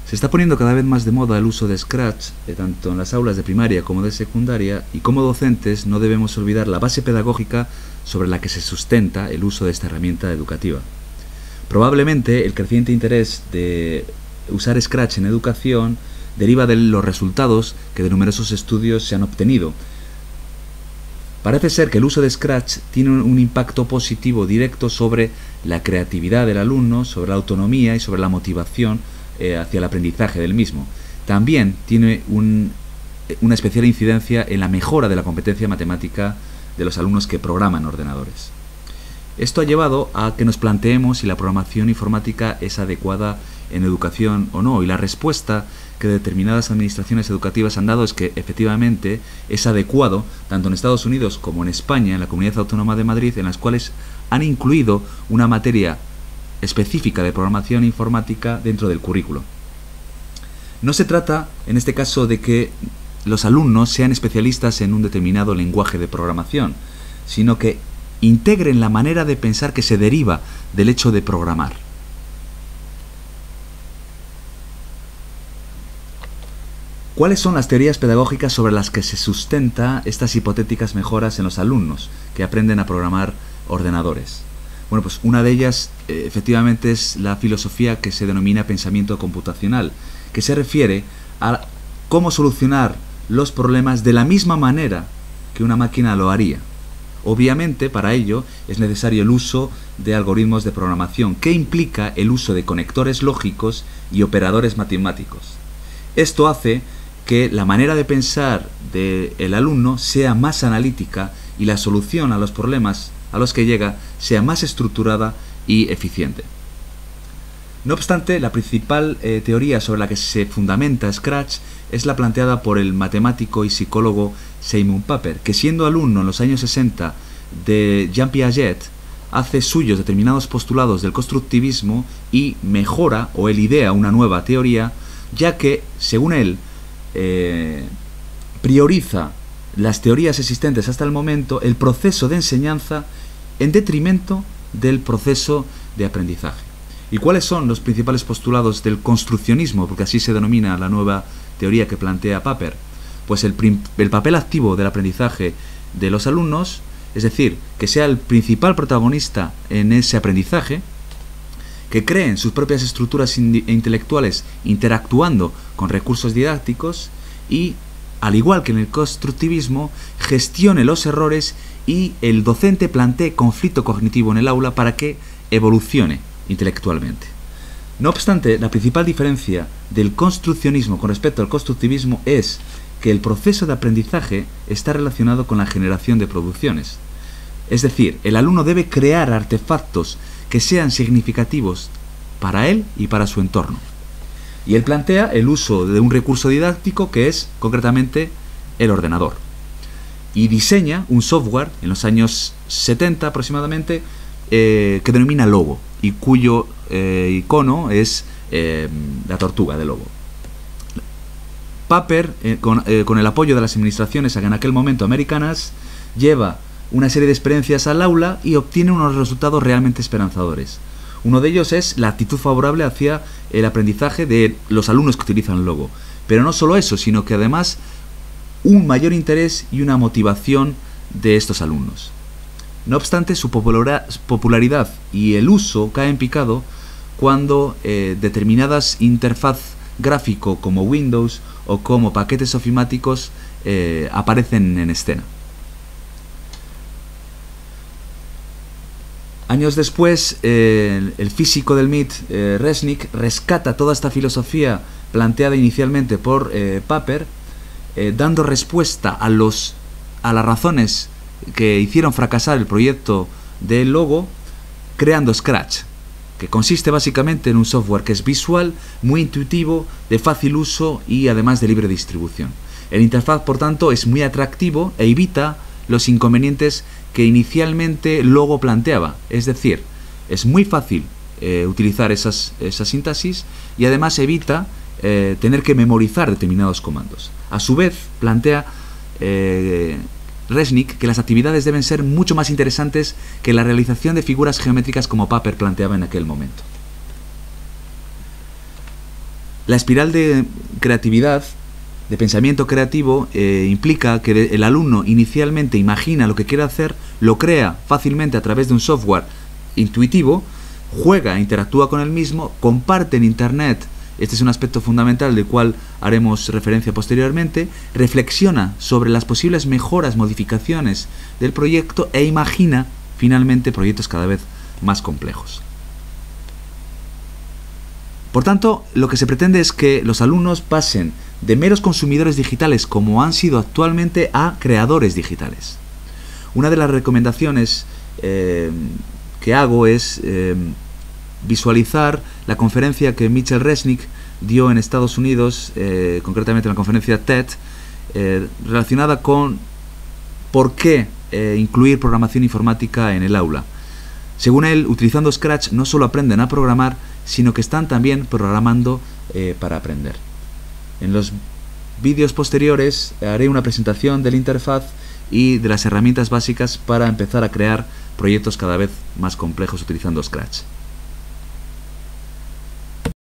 Se está poniendo cada vez más de moda el uso de Scratch, tanto en las aulas de primaria como de secundaria, y como docentes no debemos olvidar la base pedagógica sobre la que se sustenta el uso de esta herramienta educativa. Probablemente el creciente interés de usar Scratch en educación deriva de los resultados que de numerosos estudios se han obtenido. Parece ser que el uso de Scratch tiene un impacto positivo directo sobre la creatividad del alumno, sobre la autonomía y sobre la motivación hacia el aprendizaje del mismo. También tiene una especial incidencia en la mejora de la competencia matemática de los alumnos que programan ordenadores. Esto ha llevado a que nos planteemos si la programación informática es adecuada en educación o no, y la respuesta que determinadas administraciones educativas han dado es que efectivamente es adecuado tanto en Estados Unidos como en España, en la Comunidad Autónoma de Madrid, en las cuales han incluido una materia específica de programación informática dentro del currículo. No se trata, en este caso, de que los alumnos sean especialistas en un determinado lenguaje de programación, sino que integren la manera de pensar que se deriva del hecho de programar. ¿Cuáles son las teorías pedagógicas sobre las que se sustenta estas hipotéticas mejoras en los alumnos que aprenden a programar ordenadores? Bueno, pues una de ellas efectivamente es la filosofía que se denomina pensamiento computacional, que se refiere a cómo solucionar los problemas de la misma manera que una máquina lo haría. Obviamente, para ello es necesario el uso de algoritmos de programación, que implica el uso de conectores lógicos y operadores matemáticos. Esto hace que la manera de pensar del alumno sea más analítica y la solución a los problemas a los que llega sea más estructurada y eficiente. No obstante, la principal teoría sobre la que se fundamenta Scratch es la planteada por el matemático y psicólogo Simon Papper, que siendo alumno en los años 60 de Jean Piaget, hace suyos determinados postulados del constructivismo y mejora o él idea una nueva teoría, ya que, según él, prioriza las teorías existentes hasta el momento, el proceso de enseñanza en detrimento del proceso de aprendizaje. ¿Y cuáles son los principales postulados del construccionismo? Porque así se denomina la nueva teoría que plantea Papper. Pues el papel activo del aprendizaje de los alumnos, es decir, que sea el principal protagonista en ese aprendizaje, que creen sus propias estructuras intelectuales interactuando con recursos didácticos y, al igual que en el constructivismo, gestione los errores y el docente plantee conflicto cognitivo en el aula para que evolucione intelectualmente. No obstante, la principal diferencia del construccionismo con respecto al constructivismo es que el proceso de aprendizaje está relacionado con la generación de producciones. Es decir, el alumno debe crear artefactos que sean significativos para él y para su entorno. Y él plantea el uso de un recurso didáctico que es, concretamente, el ordenador. Y diseña un software en los años 70 aproximadamente que denomina Logo y cuyo icono es la tortuga de Logo. Papper, con el apoyo de las administraciones en aquel momento americanas, lleva una serie de experiencias al aula y obtiene unos resultados realmente esperanzadores. Uno de ellos es la actitud favorable hacia el aprendizaje de los alumnos que utilizan Logo. Pero no solo eso, sino que además un mayor interés y una motivación de estos alumnos. No obstante, su popularidad y el uso cae en picado cuando determinadas interfaz gráfico como Windows o como paquetes ofimáticos aparecen en escena. Años después, el físico del MIT, Resnick, rescata toda esta filosofía planteada inicialmente por Papper, dando respuesta a las razones que hicieron fracasar el proyecto del Logo, creando Scratch, que consiste básicamente en un software que es visual, muy intuitivo, de fácil uso y además de libre distribución. El interfaz, por tanto, es muy atractivo e evita los inconvenientes que inicialmente Logo planteaba, es decir, es muy fácil utilizar esas sintaxis y además evita tener que memorizar determinados comandos. A su vez, plantea Resnick que las actividades deben ser mucho más interesantes que la realización de figuras geométricas como Papper planteaba en aquel momento. La espiral de creatividad, de pensamiento creativo, implica que el alumno inicialmente imagina lo que quiere hacer, lo crea fácilmente a través de un software intuitivo, juega, interactúa con el mismo, comparte en Internet. Este es un aspecto fundamental del cual haremos referencia posteriormente. Reflexiona sobre las posibles mejoras, modificaciones del proyecto e imagina finalmente proyectos cada vez más complejos. Por tanto, lo que se pretende es que los alumnos pasen de meros consumidores digitales, como han sido actualmente, a creadores digitales. Una de las recomendaciones que hago es visualizar la conferencia que Mitchell Resnick dio en Estados Unidos, concretamente en la conferencia TED, relacionada con por qué incluir programación informática en el aula. Según él, utilizando Scratch no solo aprenden a programar, sino que están también programando para aprender. En los vídeos posteriores haré una presentación de la interfaz y de las herramientas básicas para empezar a crear proyectos cada vez más complejos utilizando Scratch.